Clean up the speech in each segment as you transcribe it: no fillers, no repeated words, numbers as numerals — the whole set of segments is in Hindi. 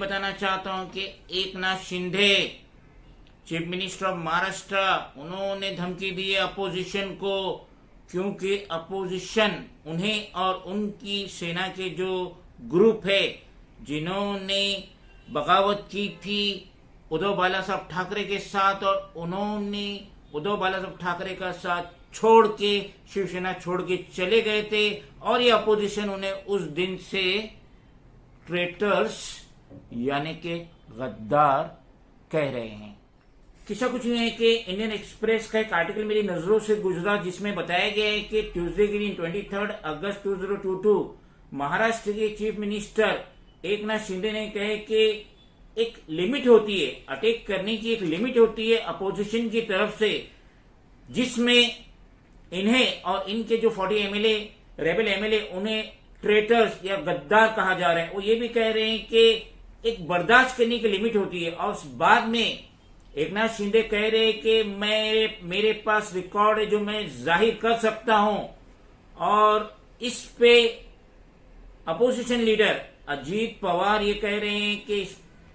बताना चाहता हूं कि Eknath Shinde chief minister of Maharashtra, उन्होंने धमकी दी है अपोजिशन को, क्योंकि अपोजिशन उन्हें और उनकी सेना के जो ग्रुप है जिन्होंने बगावत की थी उद्धव बाला साहब ठाकरे के साथ, और उन्होंने उद्धव बाला साहब ठाकरे का साथ छोड़ के शिवसेना छोड़ के चले गए थे, और ये अपोजिशन उन्हें उस दिन से ट्रेटर्स यानी कि गद्दार कह रहे हैं। किस्सा कुछ यूं है कि इंडियन एक्सप्रेस का एक आर्टिकल मेरी नजरों से गुजरा जिसमें बताया गया है कि ट्यूसडे के दिन 23 अगस्त 2022 महाराष्ट्र के चीफ मिनिस्टर एकनाथ शिंदे ने कहे कि एक लिमिट होती है, अटैक करने की एक लिमिट होती है अपोजिशन की तरफ से, जिसमें इन्हें और इनके जो 40 एमएलए रेबल एमएलए उन्हें ट्रेटर्स या गद्दार कहा जा रहा है। वो ये भी कह रहे हैं कि एक बर्दाश्त करने की लिमिट होती है, और बाद में एकनाथ शिंदे कह रहे हैं कि मेरे पास रिकॉर्ड है जो मैं जाहिर कर सकता हूं, और इस पे अपोजिशन लीडर अजीत पवार ये कह रहे हैं कि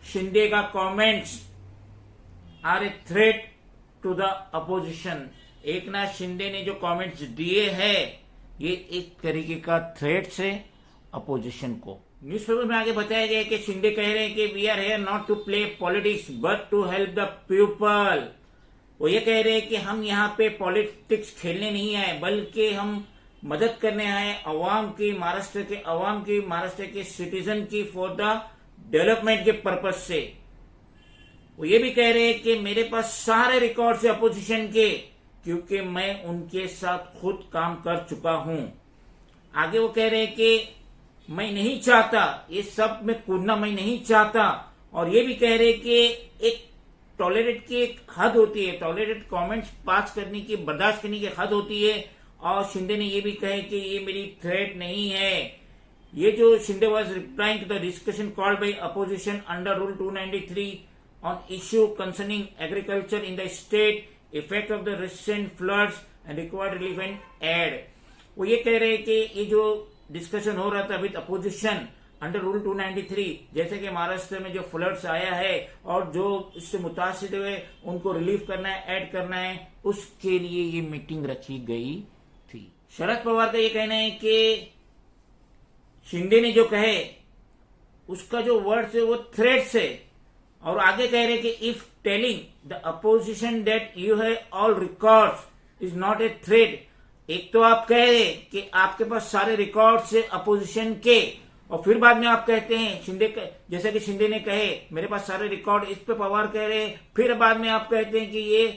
शिंदे का comments are a threat to the opposition. Eknath Shinde ने जो कमेंट्स दिए हैं ये एक तरीके का थ्रेट है अपोजिशन को। न्यूज़पेपर में आगे बताया गया कि शिंदे कह रहे हैं कि we are here not to play politics but to help the people. वो ये कह रहे हैं कि हम यहाँ पे पॉलिटिक्स खेलने नहीं आए, बल्कि हम मदद करने आए अवाम की, महाराष्ट्र के अवाम की, महाराष्ट्र के सिटीजन की, फॉर द डेवलपमेंट के पर्पज से। वो ये भी कह रहे हैं कि मेरे पास सारे रिकॉर्ड है अपोजिशन के, क्योंकि मैं उनके साथ खुद काम कर चुका हूं। आगे वो कह रहे हैं कि मैं नहीं चाहता ये सब में कूदना, मैं नहीं चाहता, और ये भी कह रहे हैं कि एक टॉलरेट की एक हद होती है, टॉलरेट कमेंट्स पास करने की, बर्दाश्त करने की हद होती है। और शिंदे ने ये भी कहा कि ये मेरी थ्रेट नहीं है। ये जो Shinde was replying to the discussion called by opposition under rule 293 on issue concerning agriculture in the state, effect of the recent floods and required relief and aid. वो ये कह रहे हैं कि ये जो डिस्कशन हो रहा था विद अपोजिशन अंडर रूल 293, जैसे कि महाराष्ट्र में जो फ्लड्स आया है और जो इससे मुतासिर हुए उनको रिलीफ करना है, ऐड करना है, उसके लिए ये मीटिंग रखी गई थी। शरद पवार का ये कहना है कि शिंदे ने जो कहे उसका जो वर्ड्स है वो थ्रेट्स है, और आगे कह रहे कि if telling the opposition that you have all records is not a threat. एक तो आप कह रहे कि आपके पास सारे रिकॉर्ड्स है अपोजिशन के, और फिर बाद में आप कहते हैं शिंदे जैसे कि शिंदे ने कहे मेरे पास सारे रिकॉर्ड, इस पे पवार कह रहे हैं, फिर बाद में आप कहते हैं कि ये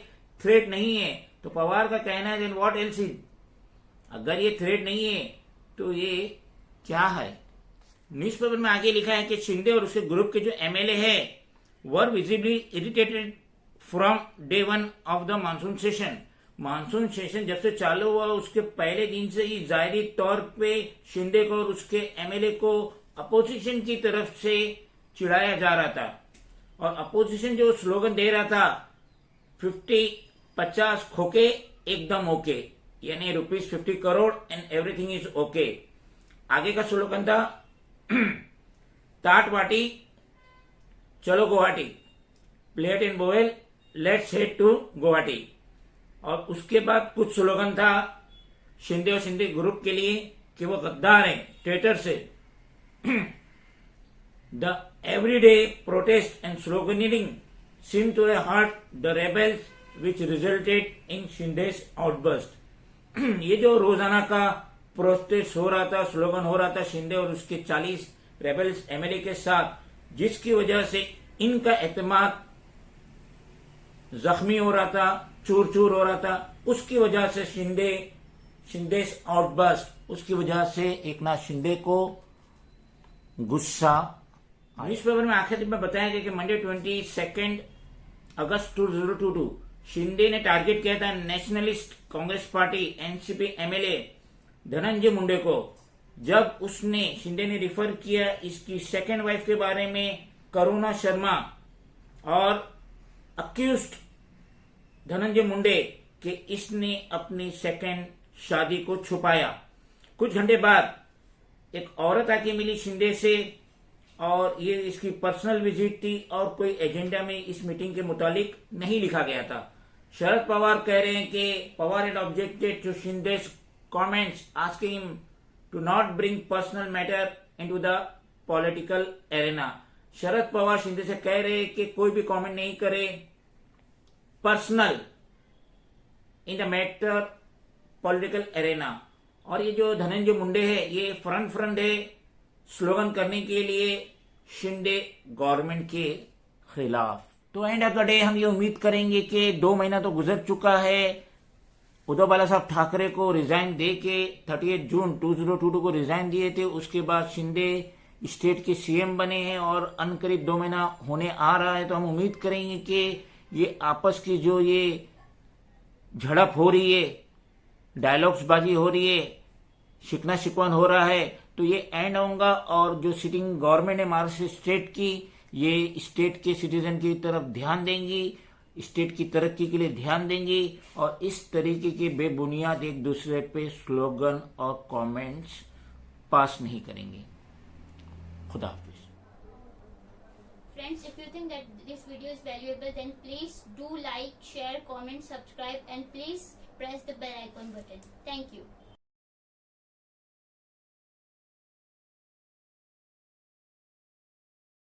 थ्रेट नहीं है। तो पवार का कहना है देन व्हाट एल्स इज, अगर ये थ्रेट नहीं है तो ये क्या है। न्यूज़पेपर में आगे लिखा है कि शिंदे और उसके ग्रुप के जो एमएलए है were visibly irritated from day one of the monsoon session. Monsoon session जब से चालू हुआ उसके पहले दिन से ही जाहिरी तौर पे शिंदे को और उसके एमएलए को अपोजिशन की तरफ से चिढ़ाया जा रहा था, और अपोजिशन जो स्लोगन दे रहा था 50 खोके एकदम ओके, यानी ₹50 crore and everything is okay. आगे का स्लोगन था टाट वाटी चलो Guwahati, plate in bowl let's head to Guwahati. और उसके बाद कुछ स्लोगन था शिंदे और शिंदे ग्रुप के लिए कि वो गद्दार हैं, ट्रेटर से। The everyday protest and sloganing seem to hurt the rebels which resulted in Shinde's outburst. ये जो रोजाना का प्रोटेस्ट हो रहा था, स्लोगन हो रहा था शिंदे और उसके 40 रेबल्स एमएलए के साथ, जिसकी वजह से इनका एतमाद जख्मी हो रहा था, चूर चूर हो रहा था, उसकी वजह से शिंदेस आउटबर्स्ट, उसकी वजह से एकनाथ शिंदे को गुस्सा। न्यूज़पेपर में आखिर में बताया गया कि मंडे 22 अगस्त 2022 शिंदे ने टारगेट किया था नेशनलिस्ट कांग्रेस पार्टी एनसीपी एमएलए धनंजय मुंडे को, जब उसने शिंदे ने रिफर किया इसकी सेकेंड वाइफ के बारे में करुणा शर्मा, और अक्यूज्ड धनंजय मुंडे कि इसने अपनी सेकेंड शादी को छुपाया। कुछ घंटे बाद एक औरत आके मिली शिंदे से, और ये इसकी पर्सनल विजिट थी और कोई एजेंडा में इस मीटिंग के मुतालिक नहीं लिखा गया था। शरद पवार कह रहे हैं कि Pawar had objected to Shinde's comments asking him to not bring personal matter into the political arena। Sharad Pawar Shinde से कह रहे हैं कि कोई भी कमेंट नहीं करे personal in the matter political arena. और ये जो धनंजय मुंडे है ये फ्रंट है स्लोगन करने के लिए शिंदे गवर्नमेंट के खिलाफ। तो एंड ऑफ द डे हम ये उम्मीद करेंगे कि 2 महीना तो गुजर चुका है, उद्धव बाला साहब ठाकरे को रिजाइन दे के 38 जून 2022 को रिजाइन दिए थे। उसके बाद शिंदे स्टेट के सीएम बने हैं और अनकरीब 2 महीना होने आ रहा है। तो हम उम्मीद करेंगे कि ये आपस की जो ये झड़प हो रही है, डायलॉग्स बाजी हो रही है, शिकना शिकवन हो रहा है, तो ये एंड होगा और जो सिटिंग गवर्नमेंट है महाराष्ट्र स्टेट की, ये स्टेट के सिटीजन की तरफ ध्यान देंगी, स्टेट की तरक्की के लिए ध्यान देंगी और इस तरीके के बेबुनियाद एक दूसरे पे स्लोगन और कमेंट्स पास नहीं करेंगे। खुदा हाफिज। Friends, if you think that this video is valuable, then please do like, share, comment, subscribe, and please press the bell icon button. Thank you.